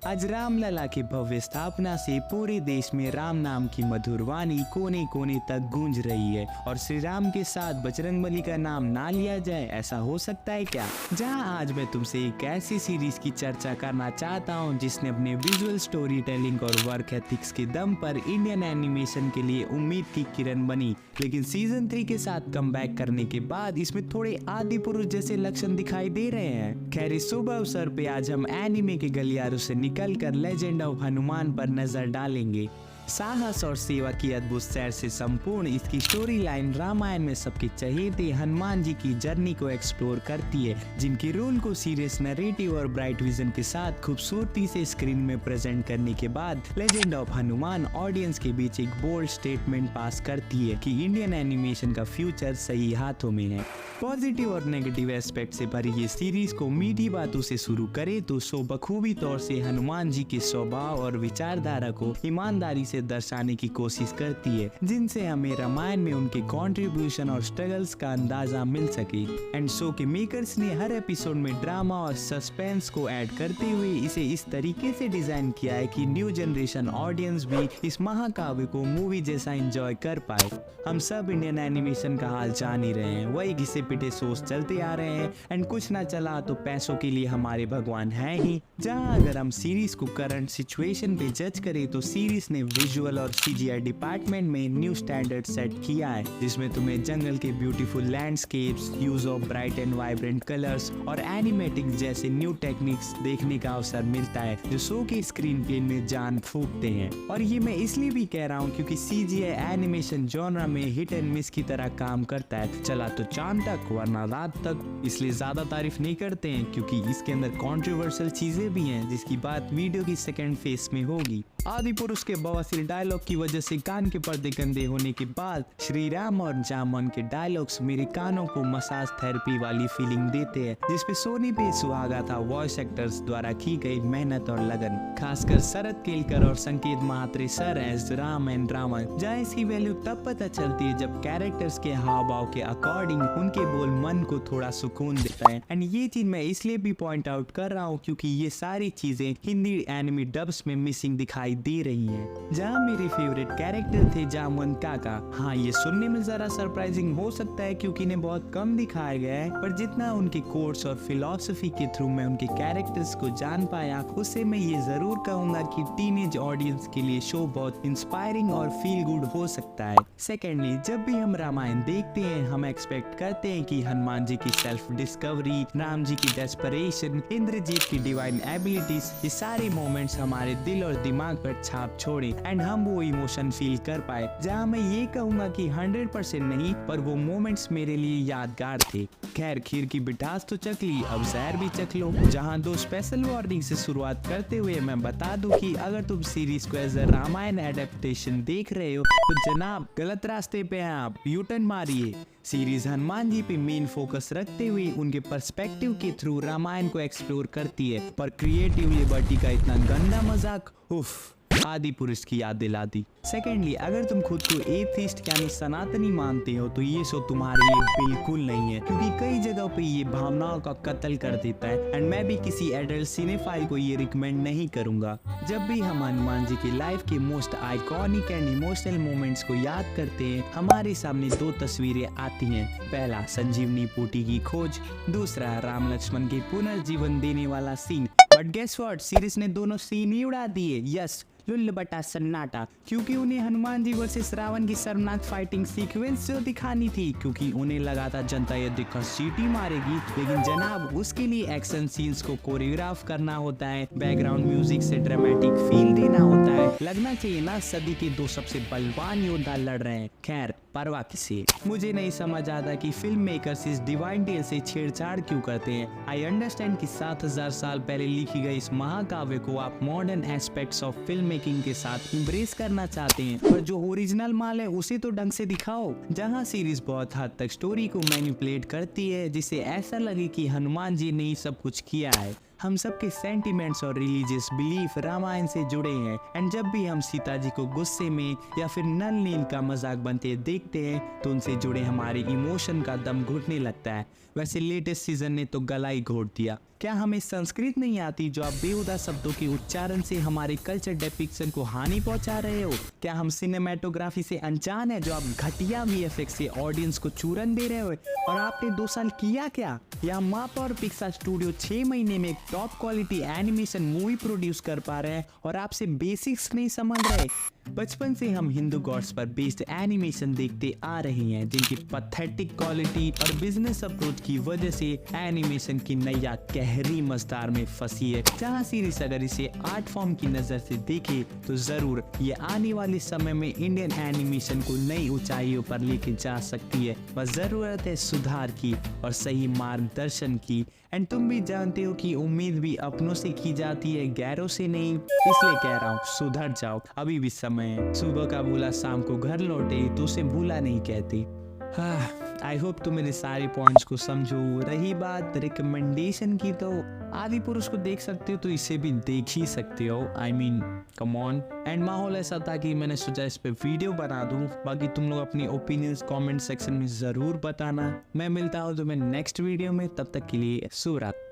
आज रामलला की भव्य स्थापना से पूरे देश में राम नाम की मधुर वाणी कोने कोने तक गूंज रही है और श्री राम के साथ बजरंगबली का नाम ना लिया जाए, ऐसा हो सकता है क्या? जहां आज मैं तुमसे एक ऐसी सीरीज की चर्चा करना चाहता हूं जिसने अपने विजुअल स्टोरी टेलिंग और वर्क एथिक्स के दम पर इंडियन एनिमेशन के लिए उम्मीद की किरण बनी, लेकिन सीजन 3 के साथ कमबैक करने के बाद इसमें थोड़े आदि पुरुष जैसे लक्षण दिखाई दे रहे हैं। खैर इस शुभ अवसर पे आज हम एनिमे के गलियारों से निकलकर लेजेंड ऑफ हनुमान पर नजर डालेंगे। साहस और सेवा की अद्भुत सैर से संपूर्ण इसकी स्टोरी लाइन रामायण में सबके चहेते हनुमान जी की जर्नी को एक्सप्लोर करती है, जिनकी रोल को सीरियस नैरेटिव और ब्राइट विजन के साथ खूबसूरती से स्क्रीन में प्रेजेंट करने के बाद लेजेंड ऑफ हनुमान ऑडियंस के बीच एक बोल्ड स्टेटमेंट पास करती है कि इंडियन एनिमेशन का फ्यूचर सही हाथों में है। पॉजिटिव और नेगेटिव एस्पेक्ट से भरी ये सीरीज को मीठी बातों से शुरू करे तो शो बखूबी तौर से हनुमान जी के स्वभाव और विचारधारा को ईमानदारी से दर्शाने की कोशिश करती है, जिनसे हमें रामायण में उनके कंट्रीब्यूशन और स्ट्रगल्स का अंदाजा मिल सके। एंड शो के मेकर्स ने हर एपिसोड में ड्रामा और सस्पेंस को ऐड करते हुए इसे इस तरीके से डिजाइन किया है कि न्यू जनरेशन ऑडियंस भी इस महाकाव्य को मूवी जैसा एंजॉय कर पाए। हम सब इंडियन एनिमेशन का हाल जान ही रहे हैं, वही घिसे पिटे शोज चलते आ रहे हैं एंड कुछ ना चला तो पैसों के लिए हमारे भगवान हैं ही। जहां अगर हम सीरीज को करंट सिचुएशन पे जज करें तो सीरीज ने विजुअल और सीजीआई डिपार्टमेंट में न्यू स्टैंडर्ड सेट किया है, जिसमें तुम्हें जंगल के beautiful landscapes, use of bright and vibrant colours और एनिमेटिंग जैसे न्यू टेक्निक्स देखने का अवसर मिलता है जो शो के स्क्रीन प्ले में जान फूंकते हैं। और ये मैं इसलिए भी कह रहा हूँ क्योंकि सीजीआई एनिमेशन जॉनरा में हिट एंड मिस की तरह काम करता है, चला तो चांद तक वरना रात तक। इसलिए ज्यादा तारीफ नहीं करते हैं क्योंकि इसके अंदर कंट्रोवर्शियल चीजें भी हैं जिसकी बात वीडियो की सेकंड फेस में होगी। आदि पुरुष के बवासीर डायलॉग की वजह से कान के पर्दे गंदे होने के बाद श्री राम और जामन के डायलॉग्स मेरे कानों को मसाज थेरेपी वाली फीलिंग देते हैं, जिसपे सोनी पे सुहागा था वॉइस एक्टर्स द्वारा की गई मेहनत और लगन। खासकर शरद केलकर और Sanket Mhatre sir as Ram and Ravan, जहाँ इसकी वैल्यू तब पता चलती है जब कैरेक्टर्स के हाव भाव के अकॉर्डिंग उनके बोल मन को थोड़ा सुकून देता है। एंड ये चीज मैं इसलिए भी पॉइंट आउट कर रहा हूँ क्योंकि ये सारी चीजें हिंदी एनिमी डब्स में मिसिंग दिखाई दे रही हैं। जहाँ मेरे फेवरेट कैरेक्टर थे जामुन काका, हाँ ये सुनने में जरा सरप्राइजिंग हो सकता है क्योंकि इन्हें बहुत कम दिखाया गया है, पर जितना उनके कोर्स और फिलॉसफी के थ्रू मैं उनके कैरेक्टर्स को जान पाया उससे मैं ये जरूर कहूंगा कि टीनेज ऑडियंस के लिए शो बहुत इंस्पायरिंग और फील गुड हो सकता है। सेकेंडली, जब भी हम रामायण देखते हैं हम एक्सपेक्ट करते हैं कि हनुमान जी की सेल्फ डिस्कवरी, राम जी की डेस्परेशन, इंद्रजीत की डिवाइन एबिलिटीज, ये सारे मोमेंट्स हमारे दिल और दिमाग पर छाप छोड़े एंड हम वो इमोशन फील कर पाए। जहाँ मैं ये कहूंगा कि 100% नहीं पर वो मोमेंट्स मेरे लिए यादगार थे। खैर खीर की मिठास तो चख ली, अब जहर भी चख लो। जहाँ दो स्पेशल वार्निंग से शुरुआत करते हुए मैं बता दूं कि अगर तुम सीरीज को एज अ रामायण एडेप्टेशन देख रहे हो तो जनाब गलत रास्ते पे हैं आप, यू टर्न मारिए। सीरीज हनुमान जी पे मेन फोकस रखते हुए उनके पर्सपेक्टिव के थ्रू रामायण को एक्सप्लोर करती है, पर क्रिएटिव लिबर्टी का इतना गंदा मजाक उफ आदि पुरुष की याद दिला दी। सेकेंडली, अगर तुम खुद को एथिस्ट यानी सनातनी मानते हो तो ये शो तुम्हारे लिए बिल्कुल नहीं है क्योंकि कई जगहों पे ये भावनाओं का कत्ल कर देता है एंड मैं भी किसी एडल्ट सिनेफाइल को ये रिकमेंड नहीं करूंगा। जब भी हम हनुमान जी की लाइफ के most iconic and emotional moments को याद करते हैं हमारे सामने दो तस्वीरें आती हैं। पहला संजीवनी बूटी की खोज, दूसरा राम लक्ष्मण के पुनर्जीवन देने वाला scene. But guess what, series ने दोनों सीन ही उड़ा दिए। यस, लुल्ल बटा सन्नाटा, क्योंकि उन्हें हनुमान जी वर्सेस रावण की शर्मनाक फाइटिंग सीक्वेंस जो दिखानी थी, क्योंकि उन्हें लगा था जनता ये देखकर सीटी मारेगी, लेकिन जनाब उसके लिए एक्शन सीन्स को कोरियोग्राफ करना होता है, बैकग्राउंड म्यूजिक से ड्रामेटिक फील देना होता है। लगना चाहिए ना सदी के दो सबसे बलवान योद्धा लड़ रहे हैं। खैर परवाह किसे, मुझे नहीं समझ आता कि फिल्म मेकर्स इस डिवाइन टेल से छेड़छाड़ क्यों करते हैं। आई अंडरस्टैंड कि 7000 साल पहले लिखी गई इस महाकाव्य को आप modern aspects of film making के साथ इम्ब्रेस करना चाहते हैं, पर जो ओरिजिनल माल है उसे तो ढंग से दिखाओ। जहां सीरीज बहुत हद तक स्टोरी को मैनिपुलेट करती है जिससे ऐसा लगे कि हनुमान जी ने ही सब कुछ किया है। हम सबके सेंटिमेंट्स और रिलीजियस बिलीफ रामायण से जुड़े हैं एंड जब भी हम सीता जी को गुस्से में या फिर नल नील का मजाक बनते देखते हैं तो उनसे जुड़े हमारे इमोशन का दम घुटने लगता है। वैसे लेटेस्ट सीजन ने तो गला ही घोट दिया। क्या हमें संस्कृत नहीं आती जो आप बेहुदा शब्दों के उच्चारण से हमारे कल्चर डेपिक्शन को हानि पहुंचा रहे हो? क्या हम सिनेमेटोग्राफी से अनजान है जो आप घटिया वीएफएक्स से ऑडियंस को चूरन दे रहे हो? और आपने 2 साल किया क्या? या मापा और पिक्सार स्टूडियो 6 महीने में एक top quality animation movie produce कर पा रहे हैं और आपसे बेसिक्स नहीं समझ रहे? बचपन से हम हिंदू गॉड्स पर बेस्ड एनिमेशन देखते आ रहे हैं जिनकी पैथेटिक क्वालिटी और बिजनेस अप्रोच की वजह से एनिमेशन की नैया गहरी मझधार में फंसी है। जहां सीरीज अगर इसे आर्ट फॉर्म की नजर से देखे तो जरूर ये आने वाले समय में इंडियन एनिमेशन को नई ऊंचाइयों पर लेके जा सकती है। बस जरूरत है सुधार की और सही मार्गदर्शन की। एंड तुम भी जानते हो कि उम्मीद भी अपनों से की जाती है, गैरों से नहीं। इसलिए कह रहा हूँ सुधर जाओ, अभी भी समय है। सुबह का भूला शाम को घर लौटे तो उसे भूला नहीं कहते। आई होप तुम मेरे सारे पॉइंट्स को समझो। रही बात रिकमेंडेशन की, तो आदि पुरुष को देख सकते हो तो इसे भी देख ही सकते हो। I mean come on. And माहौल ऐसा था कि मैंने सोचा इस पे वीडियो बना दूं। बाकी तुम लोग अपनी ओपिनियंस कमेंट सेक्शन में ज़रूर बताना। मैं मिलता हूँ तुम्हें नेक्स्ट वीडियो में, तब तक के लिए शुभ रात्रि।